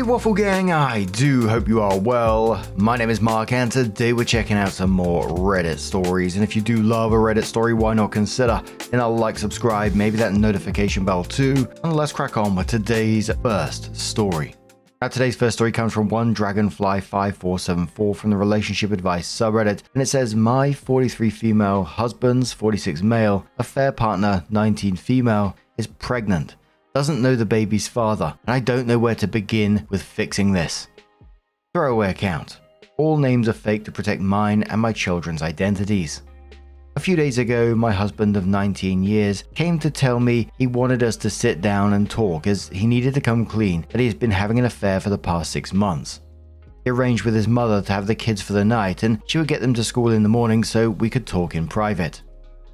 Hey Waffle Gang, I do hope you are well. My name is Mark and today we're checking out some more Reddit stories, and if you do love a Reddit story, why not consider hitting a like, subscribe, maybe that notification bell too, and let's crack on with today's first story. Now today's first story comes from one Dragonfly5474 from the Relationship Advice subreddit, and it says, my 43 female husband's 46 male, affair partner 19 female, is pregnant. Doesn't know the baby's father, and I don't know where to begin with fixing this. Throwaway account. All names are fake to protect mine and my children's identities. A few days ago, my husband of 19 years came to tell me he wanted us to sit down and talk as he needed to come clean that he has been having an affair for the past 6 months. He arranged with his mother to have the kids for the night and she would get them to school in the morning so we could talk in private.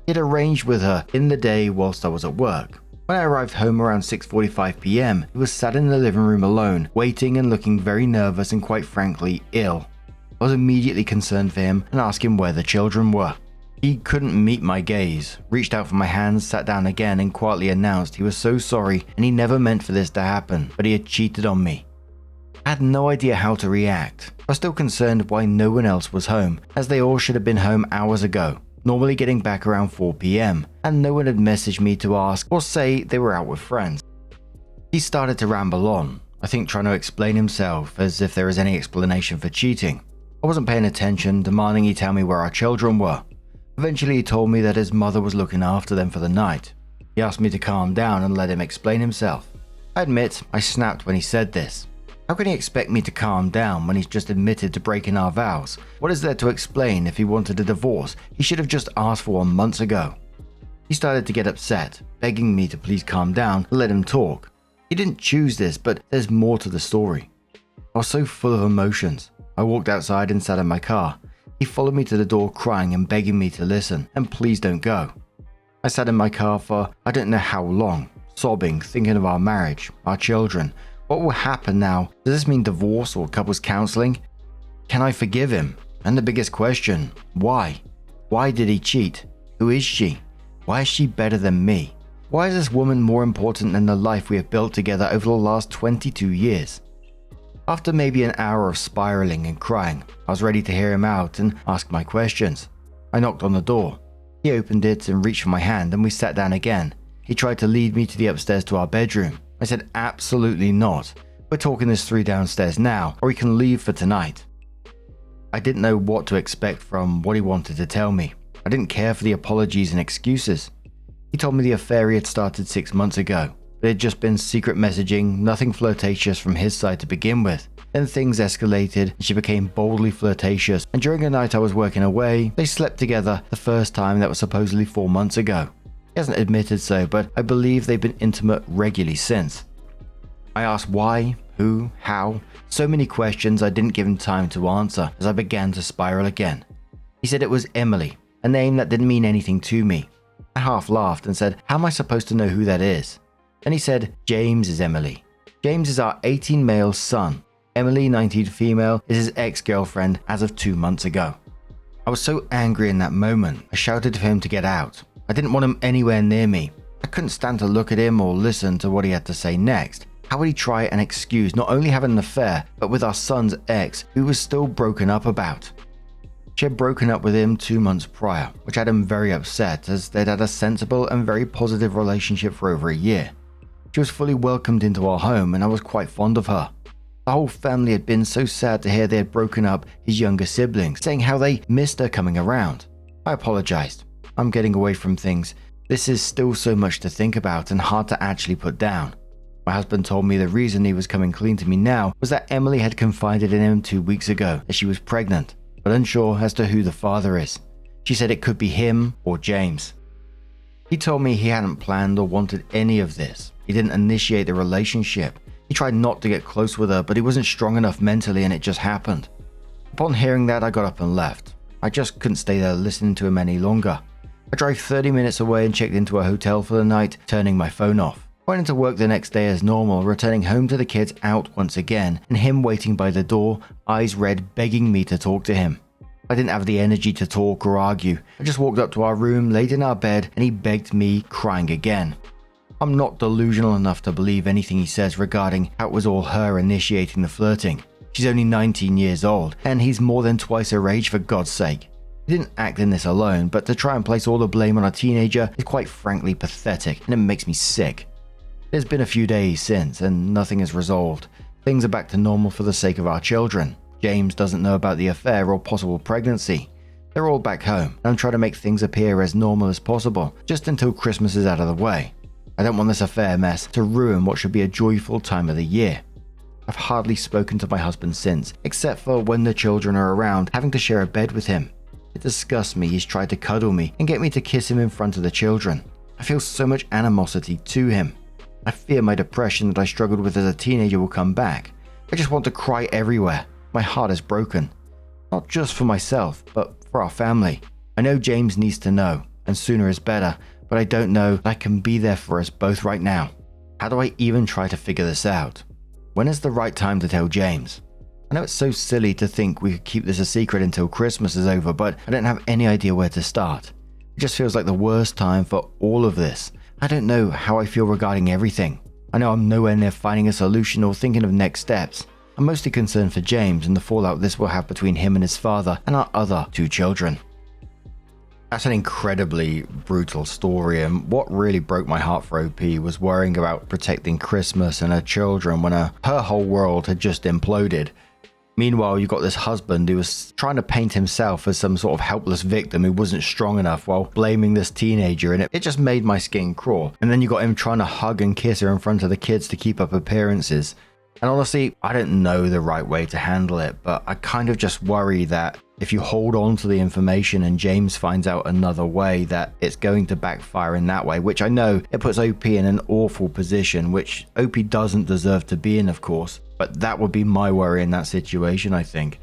He had arranged with her in the day whilst I was at work. When I arrived home around 6:45 p.m, he was sat in the living room alone, waiting and looking very nervous and quite frankly ill. I was immediately concerned for him and asked him where the children were. He couldn't meet my gaze, reached out for my hands, sat down again and quietly announced he was so sorry and he never meant for this to happen, but he had cheated on me. I had no idea how to react. I was still concerned why no one else was home, as they all should have been home hours ago, normally getting back around 4 p.m, and no one had messaged me to ask or say they were out with friends. He started to ramble on, I think trying to explain himself as if there was any explanation for cheating. I wasn't paying attention, demanding he tell me where our children were. Eventually he told me that his mother was looking after them for the night. He asked me to calm down and let him explain himself. I admit I snapped when he said this. How can he expect me to calm down when he's just admitted to breaking our vows? What is there to explain if he wanted a divorce? He should have just asked for one months ago. He started to get upset, begging me to please calm down and let him talk. He didn't choose this, but there's more to the story. I was so full of emotions. I walked outside and sat in my car. He followed me to the door crying and begging me to listen and please don't go. I sat in my car for I don't know how long, sobbing, thinking of our marriage, our children. What will happen now? Does this mean divorce or couples counseling? Can I forgive him? And the biggest question, why? Why did he cheat? Who is she? Why is she better than me? Why is this woman more important than the life we have built together over the last 22 years? After maybe an hour of spiraling and crying, I was ready to hear him out and ask my questions. I knocked on the door. He opened it and reached for my hand and we sat down again. He tried to lead me to the upstairs to our bedroom. I said, absolutely not. We're talking this through downstairs now, or we can leave for tonight. I didn't know what to expect from what he wanted to tell me. I didn't care for the apologies and excuses. He told me the affair he had started 6 months ago, but it had just been secret messaging, nothing flirtatious from his side to begin with. Then things escalated and she became boldly flirtatious, and during a night I was working away, they slept together the first time that was supposedly 4 months ago. He hasn't admitted so, but I believe they've been intimate regularly since. I asked why, who, how, so many questions I didn't give him time to answer as I began to spiral again. He said it was Emily, a name that didn't mean anything to me. I half laughed and said, how am I supposed to know who that is? Then he said, James is Emily. James is our 18 male son. Emily, 19 female, is his ex-girlfriend as of 2 months ago. I was so angry in that moment, I shouted for him to get out. I didn't want him anywhere near me. I couldn't stand to look at him or listen to what he had to say next. How would he try and excuse not only having an affair, but with our son's ex, who was still broken up about? She had broken up with him 2 months prior, which had him very upset as they'd had a sensible and very positive relationship for over a year. She was fully welcomed into our home and I was quite fond of her. The whole family had been so sad to hear they had broken up his younger siblings, saying how they missed her coming around. I apologized. I'm getting away from things. This is still so much to think about and hard to actually put down. My husband told me the reason he was coming clean to me now was that Emily had confided in him 2 weeks ago that she was pregnant, but unsure as to who the father is. She said it could be him or James. He told me he hadn't planned or wanted any of this. He didn't initiate the relationship. He tried not to get close with her, but he wasn't strong enough mentally and it just happened. Upon hearing that, I got up and left. I just couldn't stay there listening to him any longer. I drove 30 minutes away and checked into a hotel for the night, turning my phone off. Went into work the next day as normal, returning home to the kids out once again, and him waiting by the door, eyes red, begging me to talk to him. I didn't have the energy to talk or argue. I just walked up to our room, laid in our bed, and he begged me, crying again. I'm not delusional enough to believe anything he says regarding how it was all her initiating the flirting. She's only 19 years old, and he's more than twice her age, for God's sake. He didn't act in this alone, but to try and place all the blame on a teenager is quite frankly pathetic, and it makes me sick. It's been a few days since, and nothing is resolved. Things are back to normal for the sake of our children. James doesn't know about the affair or possible pregnancy. They're all back home, and I'm trying to make things appear as normal as possible, just until Christmas is out of the way. I don't want this affair mess to ruin what should be a joyful time of the year. I've hardly spoken to my husband since, except for when the children are around, having to share a bed with him. It disgusts me he's tried to cuddle me and get me to kiss him in front of the children. I feel so much animosity to him. I fear my depression that I struggled with as a teenager will come back. I just want to cry everywhere. My heart is broken. Not just for myself, but for our family. I know James needs to know, and sooner is better, but I don't know that I can be there for us both right now. How do I even try to figure this out? When is the right time to tell James? I know it's so silly to think we could keep this a secret until Christmas is over, but I don't have any idea where to start. It just feels like the worst time for all of this. I don't know how I feel regarding everything. I know I'm nowhere near finding a solution or thinking of next steps. I'm mostly concerned for James and the fallout this will have between him and his father and our other 2 children. That's an incredibly brutal story, and what really broke my heart for OP was worrying about protecting Christmas and her children when her whole world had just imploded. Meanwhile, you got this husband who was trying to paint himself as some sort of helpless victim who wasn't strong enough while blaming this teenager, and it just made my skin crawl. And then you got him trying to hug and kiss her in front of the kids to keep up appearances. And honestly, I don't know the right way to handle it, but I kind of just worry that if you hold on to the information and James finds out another way, that it's going to backfire in that way, which I know it puts OP in an awful position, which OP doesn't deserve to be in, of course, but that would be my worry in that situation, I think.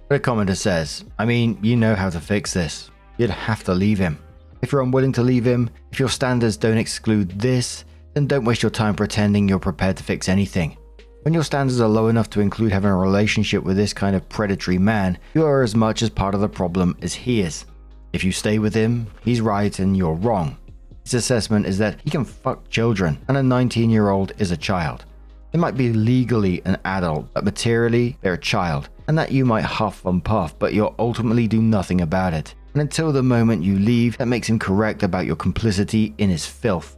But a commenter says, I mean, you know how to fix this. You'd have to leave him. If you're unwilling to leave him, if your standards don't exclude this, then don't waste your time pretending you're prepared to fix anything. When your standards are low enough to include having a relationship with this kind of predatory man, you are as much as part of the problem as he is. If you stay with him, he's right and you're wrong. His assessment is that he can fuck children, and a 19-year-old is a child. They might be legally an adult, but materially they're a child, and that you might huff and puff, but you'll ultimately do nothing about it. And until the moment you leave, that makes him correct about your complicity in his filth.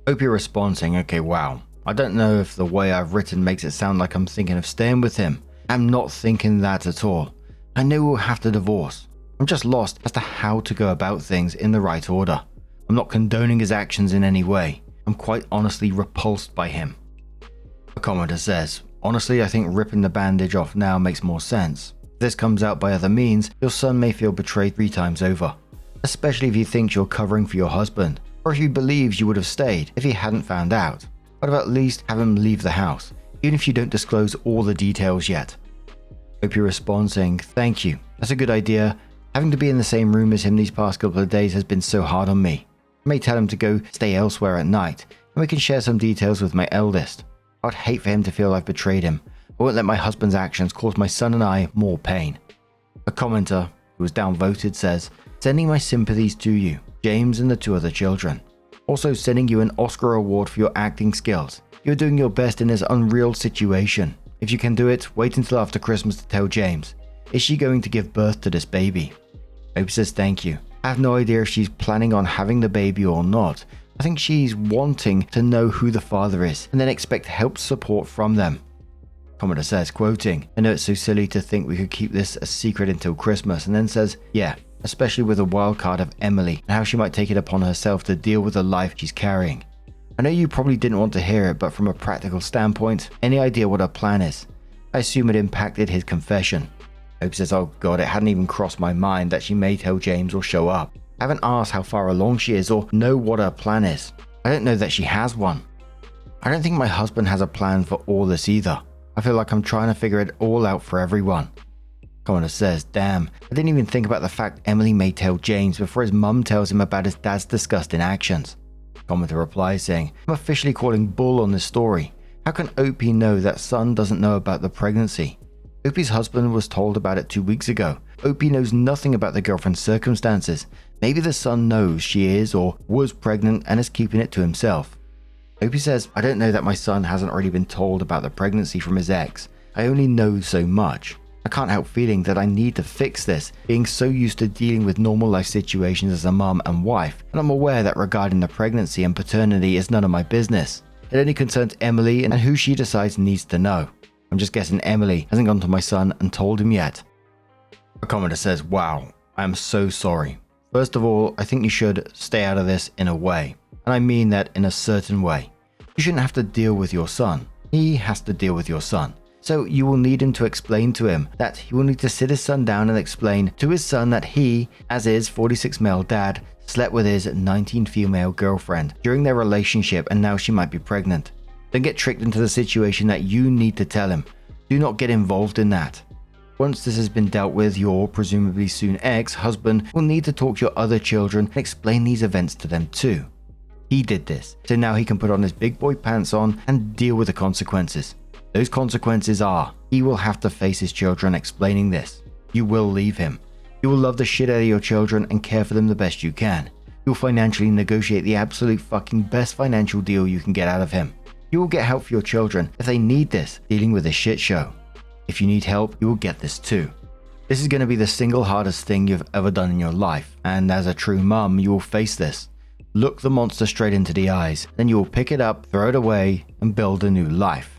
Hope you're responding, okay, wow. I don't know if the way I've written makes it sound like I'm thinking of staying with him. I'm not thinking that at all. I know we'll have to divorce. I'm just lost as to how to go about things in the right order. I'm not condoning his actions in any way. I'm quite honestly repulsed by him. A commenter says, honestly, I think ripping the bandage off now makes more sense. If this comes out by other means, your son may feel betrayed 3 times over. Especially if he thinks you're covering for your husband, or if he believes you would have stayed if he hadn't found out. But at least have him leave the house, even if you don't disclose all the details yet. Hope you respond saying, thank you, that's a good idea. Having to be in the same room as him these past couple of days has been so hard on me. I may tell him to go stay elsewhere at night, and we can share some details with my eldest. I'd hate for him to feel I've betrayed him. I won't let my husband's actions cause my son and I more pain. A commenter, who was downvoted, says, sending my sympathies to you, James and the 2 other children. Also sending you an Oscar award for your acting skills. You're doing your best in this unreal situation. If you can do it, wait until after Christmas to tell James. Is she going to give birth to this baby? Hope says thank you. I have no idea if she's planning on having the baby or not. I think she's wanting to know who the father is and then expect help support from them. Commenter says, quoting, I know it's so silly to think we could keep this a secret until Christmas, and then says, yeah, especially with the wild card of Emily and how she might take it upon herself to deal with the life she's carrying. I know you probably didn't want to hear it, but from a practical standpoint, any idea what her plan is? I assume it impacted his confession. Hope says, oh god, it hadn't even crossed my mind that she may tell James or show up. I haven't asked how far along she is or know what her plan is. I don't know that she has one. I don't think my husband has a plan for all this either. I feel like I'm trying to figure it all out for everyone. Commenter says, damn, I didn't even think about the fact Emily may tell James before his mum tells him about his dad's disgusting actions. Commenter replies saying, I'm officially calling bull on this story. How can OP know that son doesn't know about the pregnancy? OP's husband was told about it 2 weeks ago. OP knows nothing about the girlfriend's circumstances. Maybe the son knows she is or was pregnant and is keeping it to himself. Opie says, I don't know that my son hasn't already been told about the pregnancy from his ex. I only know so much. I can't help feeling that I need to fix this, being so used to dealing with normal life situations as a mum and wife, and I'm aware that regarding the pregnancy and paternity is none of my business. It only concerns Emily and who she decides needs to know. I'm just guessing Emily hasn't gone to my son and told him yet. A commenter says, wow, I am so sorry. First of all, I think you should stay out of this in a way, and I mean that in a certain way. You shouldn't have to deal with your son. He has to deal with your son. So you will need him to explain to him that he will need to sit his son down and explain to his son that he, as his 46 male dad, slept with his 19 female girlfriend during their relationship and now she might be pregnant. Don't get tricked into the situation that you need to tell him. Do not get involved in that. Once this has been dealt with, your presumably soon ex-husband will need to talk to your other children and explain these events to them too. He did this, so now he can put on his big boy pants on and deal with the consequences. Those consequences are, he will have to face his children explaining this. You will leave him. You will love the shit out of your children and care for them the best you can. You will financially negotiate the absolute fucking best financial deal you can get out of him. You will get help for your children if they need this, dealing with this shit show. If you need help, you will get this too. This is going to be the single hardest thing you've ever done in your life, and as a true mum, you will face this. Look the monster straight into the eyes, then you will pick it up, throw it away, and build a new life.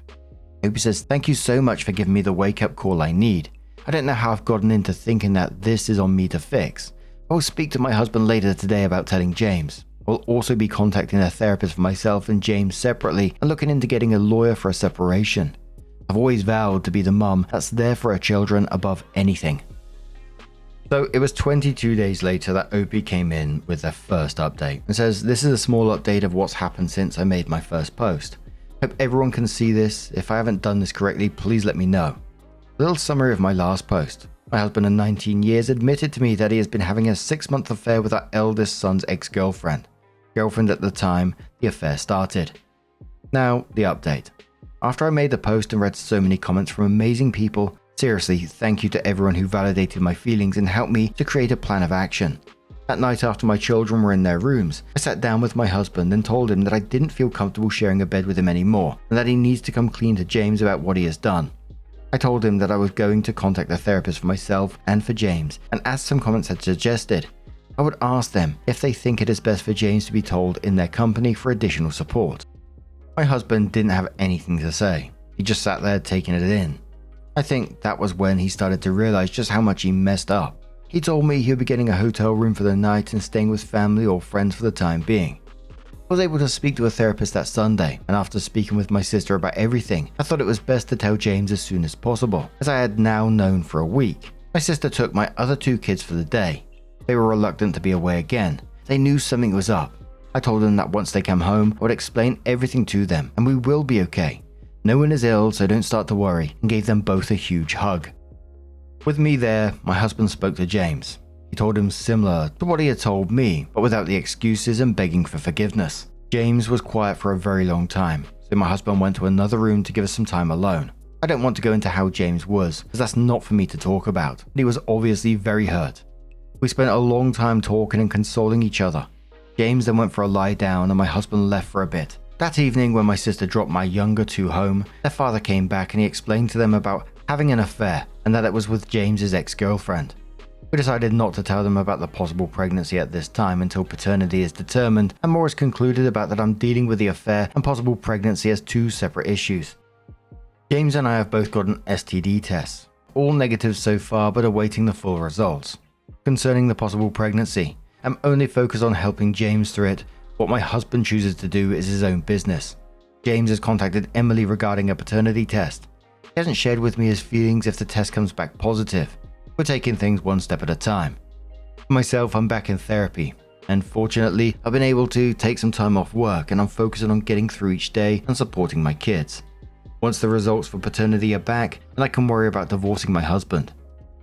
Opie says, thank you so much for giving me the wake-up call I need. I don't know how I've gotten into thinking that this is on me to fix. I will speak to my husband later today about telling James. I will also be contacting a therapist for myself and James separately and looking into getting a lawyer for a separation. I've always vowed to be the mum that's there for her children above anything. So it was 22 days later that Opie came in with their first update and says, this is a small update of what's happened since I made my first post. Hope everyone can see this. If I haven't done this correctly, please let me know. A little summary of my last post. My husband of 19 years admitted to me that he has been having a 6-month affair with our eldest son's ex-girlfriend. Girlfriend at the time the affair started. Now, the update. After I made the post and read so many comments from amazing people, seriously, thank you to everyone who validated my feelings and helped me to create a plan of action. That night after my children were in their rooms, I sat down with my husband and told him that I didn't feel comfortable sharing a bed with him anymore and that he needs to come clean to James about what he has done. I told him that I was going to contact a therapist for myself and for James, and as some comments had suggested, I would ask them if they think it is best for James to be told in their company for additional support. My husband didn't have anything to say. He just sat there taking it in. I think that was when he started to realize just how much he messed up. He told me he would be getting a hotel room for the night and staying with family or friends for the time being. I was able to speak to a therapist that Sunday, and after speaking with my sister about everything, I thought it was best to tell James as soon as possible, as I had now known for a week. My sister took my other 2 kids for the day. They were reluctant to be away again. They knew something was up. I told them that once they came home, I would explain everything to them, and we will be okay. No one is ill, so don't start to worry, and gave them both a huge hug. With me there, my husband spoke to James. He told him similar to what he had told me, but without the excuses and begging for forgiveness. James was quiet for a very long time, so my husband went to another room to give us some time alone. I don't want to go into how James was, because that's not for me to talk about, but he was obviously very hurt. We spent a long time talking and consoling each other. James then went for a lie down and my husband left for a bit. That evening, when my sister dropped my younger 2 home, their father came back and he explained to them about having an affair and that it was with James's ex-girlfriend. We decided not to tell them about the possible pregnancy at this time until paternity is determined, and more is concluded about that I'm dealing with the affair and possible pregnancy as 2 separate issues. James and I have both gotten STD tests, all negative so far but awaiting the full results. Concerning the possible pregnancy, I'm only focused on helping James through it. What my husband chooses to do is his own business. James has contacted Emily regarding a paternity test. He hasn't shared with me his feelings if the test comes back positive. We're taking things one step at a time. For myself, I'm back in therapy, and fortunately, I've been able to take some time off work and I'm focusing on getting through each day and supporting my kids. Once the results for paternity are back, then I can worry about divorcing my husband.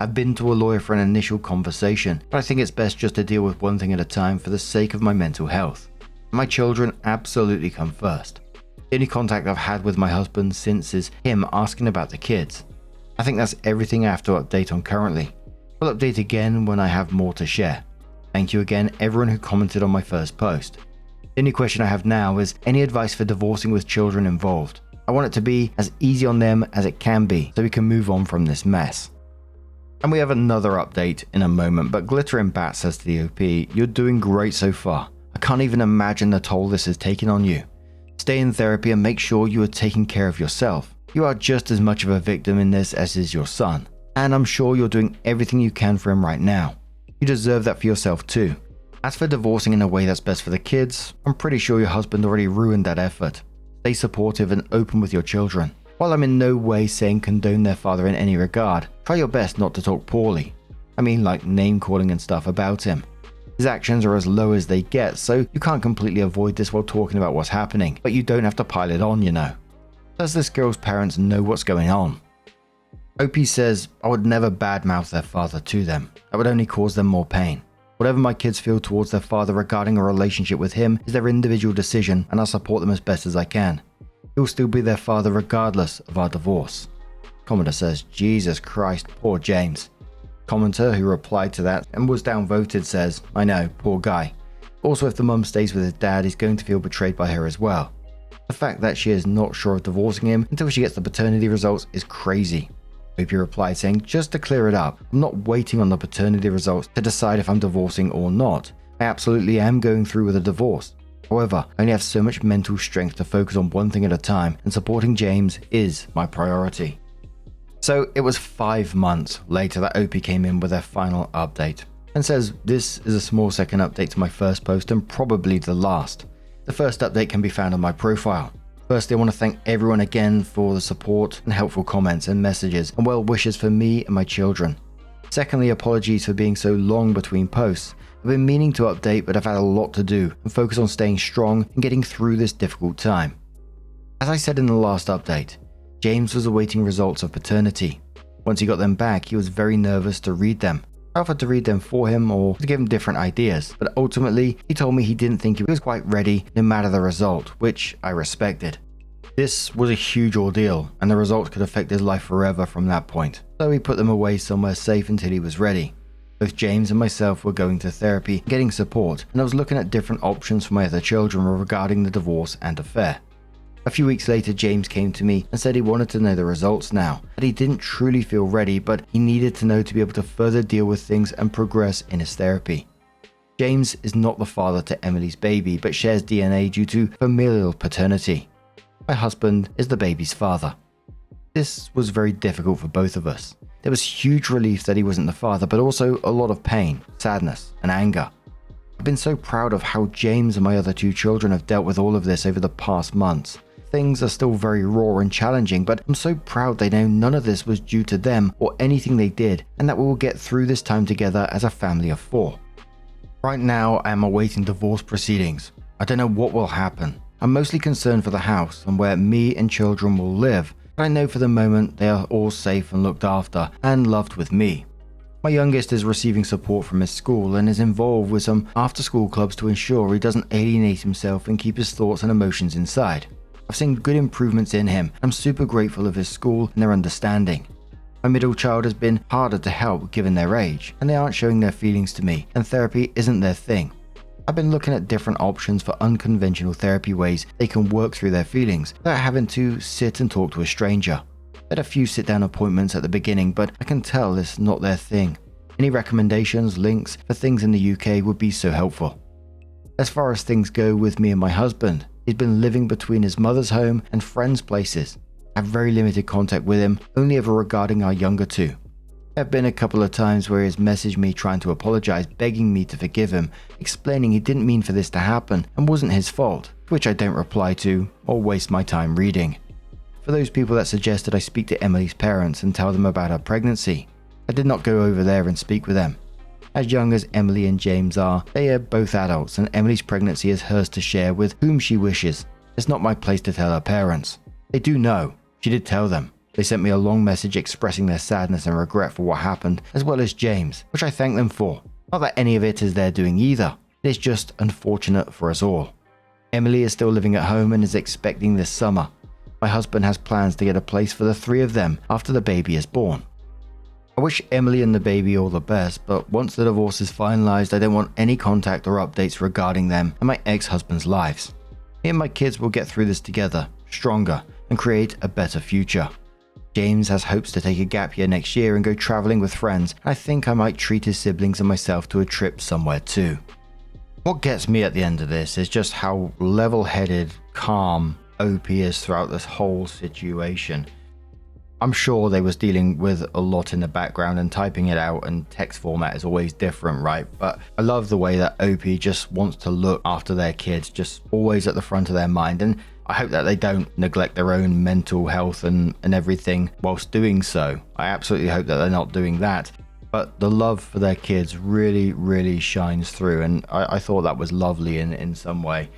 I've been to a lawyer for an initial conversation, but I think it's best just to deal with one thing at a time for the sake of my mental health. My children absolutely come first. The only contact I've had with my husband since is him asking about the kids. I think that's everything I have to update on currently. We'll update again when I have more to share. Thank you again everyone who commented on my first post. The only question I have now is any advice for divorcing with children involved. I want it to be as easy on them as it can be so we can move on from this mess. And we have another update in a moment, but Glittering Bat says to the OP, "You're doing great so far. I can't even imagine the toll this is taking on you. Stay in therapy and make sure you are taking care of yourself. You are just as much of a victim in this as is your son. And I'm sure you're doing everything you can for him right now. You deserve that for yourself too. As for divorcing in a way that's best for the kids, I'm pretty sure your husband already ruined that effort. Stay supportive and open with your children. While I'm in no way saying condone their father in any regard, try your best not to talk poorly. I mean like name calling and stuff about him. His actions are as low as they get, so you can't completely avoid this while talking about what's happening, but you don't have to pile it on, you know. Does this girl's parents know what's going on?" OP says, "I would never badmouth their father to them. That would only cause them more pain. Whatever my kids feel towards their father regarding a relationship with him is their individual decision, and I'll support them as best as I can. He'll still be their father regardless of our divorce." Commenter says, "Jesus Christ, poor James." Commenter who replied to that and was downvoted says, "I know, poor guy. Also, if the mum stays with his dad, he's going to feel betrayed by her as well. The fact that she is not sure of divorcing him until she gets the paternity results is crazy." OP replied saying, "Just to clear it up, I'm not waiting on the paternity results to decide if I'm divorcing or not. I absolutely am going through with a divorce. However, I only have so much mental strength to focus on one thing at a time, and supporting James is my priority." So it was 5 months later that OP came in with their final update and says, "This is a small second update to my first post and probably the last. The first update can be found on my profile. Firstly, I want to thank everyone again for the support and helpful comments and messages and well wishes for me and my children. Secondly, apologies for being so long between posts. I've been meaning to update, but I've had a lot to do and focus on staying strong and getting through this difficult time. As I said in the last update, James was awaiting results of paternity. Once he got them back, he was very nervous to read them. I offered to read them for him or to give him different ideas, but ultimately he told me he didn't think he was quite ready no matter the result, which I respected. This was a huge ordeal, and the results could affect his life forever from that point, so he put them away somewhere safe until he was ready. Both James and myself were going to therapy, getting support, and I was looking at different options for my other children regarding the divorce and affair. A few weeks later, James came to me and said he wanted to know the results now, that he didn't truly feel ready, but he needed to know to be able to further deal with things and progress in his therapy. James is not the father to Emily's baby, but shares DNA due to familial paternity. My husband is the baby's father. This was very difficult for both of us. There was huge relief that he wasn't the father, but also a lot of pain, sadness, and anger. I've been so proud of how James and my other 2 children have dealt with all of this over the past months. Things are still very raw and challenging, but I'm so proud they know none of this was due to them or anything they did, and that we will get through this time together as a family of 4. Right now, I am awaiting divorce proceedings. I don't know what will happen. I'm mostly concerned for the house and where me and children will live, but I know for the moment they are all safe and looked after and loved with me. My youngest is receiving support from his school and is involved with some after-school clubs to ensure he doesn't alienate himself and keep his thoughts and emotions inside. I've seen good improvements in him. I'm super grateful of his school and their understanding. My middle child has been harder to help given their age, and they aren't showing their feelings to me, and therapy isn't their thing. I've been looking at different options for unconventional therapy ways they can work through their feelings without having to sit and talk to a stranger. I had a few sit-down appointments at the beginning, but I can tell it's not their thing. Any recommendations, links for things in the UK would be so helpful. As far as things go with me and my husband, he's been living between his mother's home and friends' places. I have very limited contact with him, only ever regarding our younger 2. There have been a couple of times where he has messaged me trying to apologize, begging me to forgive him, explaining he didn't mean for this to happen and wasn't his fault, which I don't reply to or waste my time reading. For those people that suggested I speak to Emily's parents and tell them about her pregnancy, I did not go over there and speak with them. As young as Emily and James are, they are both adults, and Emily's pregnancy is hers to share with whom she wishes. It's not my place to tell her parents. They do know. She did tell them. They sent me a long message expressing their sadness and regret for what happened, as well as James, which I thank them for. Not that any of it is their doing either. It is just unfortunate for us all. Emily is still living at home and is expecting this summer. My husband has plans to get a place for the 3 of them after the baby is born. I wish Emily and the baby all the best, but once the divorce is finalized, I don't want any contact or updates regarding them and my ex-husband's lives. Me and my kids will get through this together, stronger, and create a better future. James has hopes to take a gap year next year and go traveling with friends, and I think I might treat his siblings and myself to a trip somewhere too. What gets me at the end of this is just how level-headed, calm OP is throughout this whole situation. I'm sure they was dealing with a lot in the background, and typing it out and text format is always different, right? But I love the way that OP just wants to look after their kids, just always at the front of their mind, and I hope that they don't neglect their own mental health and everything whilst doing so. I absolutely hope that they're not doing that. But the love for their kids really, really shines through, and I thought that was lovely in some way.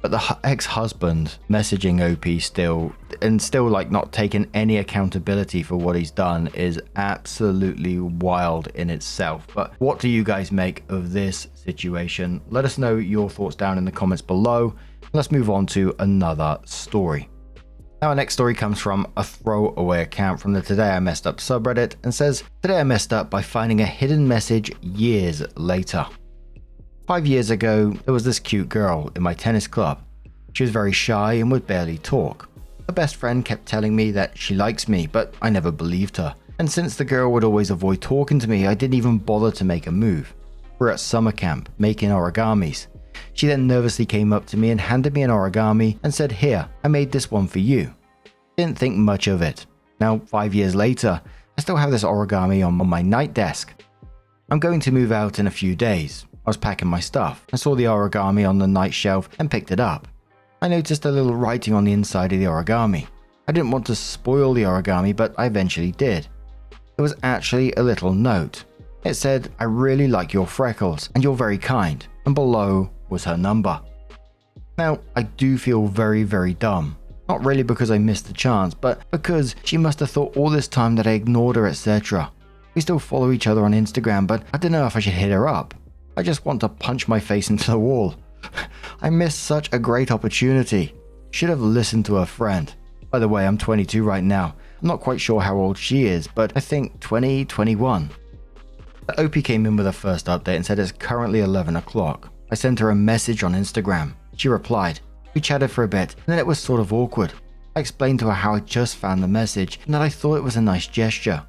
But the ex-husband messaging OP still like not taking any accountability for what he's done is absolutely wild in itself. But what do you guys make of this situation? Let us know your thoughts down in the comments below. Let's move on to another story. Now, our next story comes from a throwaway account from the Today I Messed Up subreddit and says, "Today I messed up by finding a hidden message years later. 5 years ago, there was this cute girl in my tennis club. She was very shy and would barely talk. Her best friend kept telling me that she likes me, but I never believed her. And since the girl would always avoid talking to me, I didn't even bother to make a move. We're at summer camp, making origamis. She then nervously came up to me and handed me an origami and said, 'Here, I made this one for you.' Didn't think much of it. Now, 5 years later, I still have this origami on my night desk. I'm going to move out in a few days. I was packing my stuff. I saw the origami on the night shelf and picked it up. I noticed a little writing on the inside of the origami. I didn't want to spoil the origami, but I eventually did. It was actually a little note. It said, 'I really like your freckles and you're very kind,' and below was her number. Now, I do feel very, very dumb. Not really because I missed the chance, but because she must have thought all this time that I ignored her, etc. We still follow each other on Instagram, but I don't know if I should hit her up. I just want to punch my face into the wall. I missed such a great opportunity. Should have listened to her friend. By the way, I'm 22 right now. I'm not quite sure how old she is, but I think 20, 21. The OP came in with her first update and said it's currently 11 o'clock. I sent her a message on Instagram. She replied. We chatted for a bit, and then it was sort of awkward. I explained to her how I just found the message and that I thought it was a nice gesture.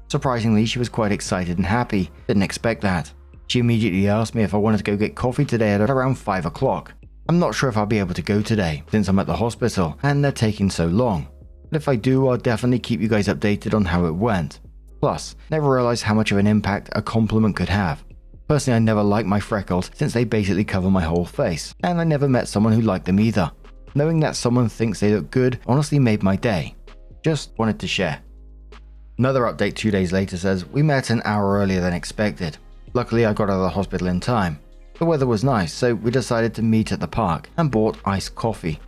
Surprisingly, she was quite excited and happy. Didn't expect that. She immediately asked me if I wanted to go get coffee today at around 5 o'clock. I'm not sure if I'll be able to go today, since I'm at the hospital and they're taking so long. But if I do, I'll definitely keep you guys updated on how it went. Plus, never realized how much of an impact a compliment could have. Personally, I never liked my freckles since they basically cover my whole face, and I never met someone who liked them either. Knowing that someone thinks they look good honestly made my day. Just wanted to share." Another update 2 days later says, "We met an hour earlier than expected. Luckily, I got out of the hospital in time. The weather was nice, so we decided to meet at the park and bought iced coffee.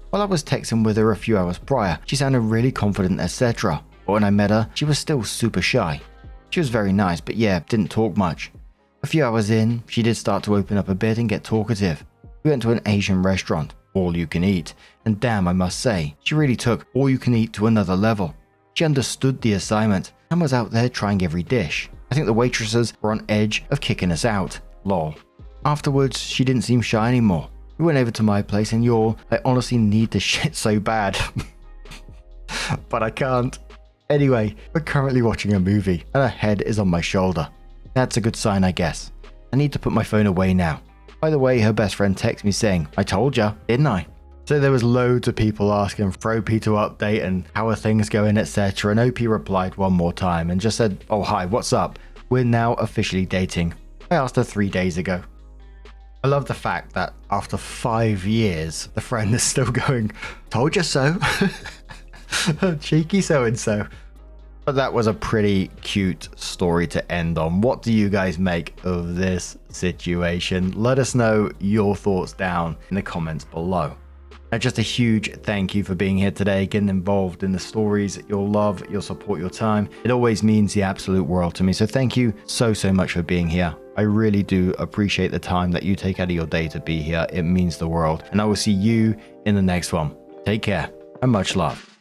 While I was texting with her a few hours prior, she sounded really confident, etc. But when I met her, she was still super shy. She was very nice, but yeah, didn't talk much. A few hours in, she did start to open up a bit and get talkative. We went to an Asian restaurant, all you can eat, and damn, I must say, she really took all you can eat to another level. She understood the assignment and was out there trying every dish. I think the waitresses were on edge of kicking us out. Lol. Afterwards, she didn't seem shy anymore. We went over to my place and I honestly need to shit so bad. But I can't. Anyway, we're currently watching a movie and her head is on my shoulder. That's a good sign, I guess. I need to put my phone away now. By the way, her best friend texted me saying, 'I told ya, didn't I?' So there was loads of people asking for OP to update and how are things going, etc. And OP replied one more time and just said, 'Oh hi, what's up? We're now officially dating.' I asked her 3 days ago." I love the fact that after 5 years, the friend is still going, "Told you so." Cheeky so-and-so. But that was a pretty cute story to end on. What do you guys make of this situation? Let us know your thoughts down in the comments below. Now, just a huge thank you for being here today, getting involved in the stories, your love, your support, your time. It always means the absolute world to me. So thank you so much for being here. I really do appreciate the time that you take out of your day to be here. It means the world. And I will see you in the next one. Take care and much love.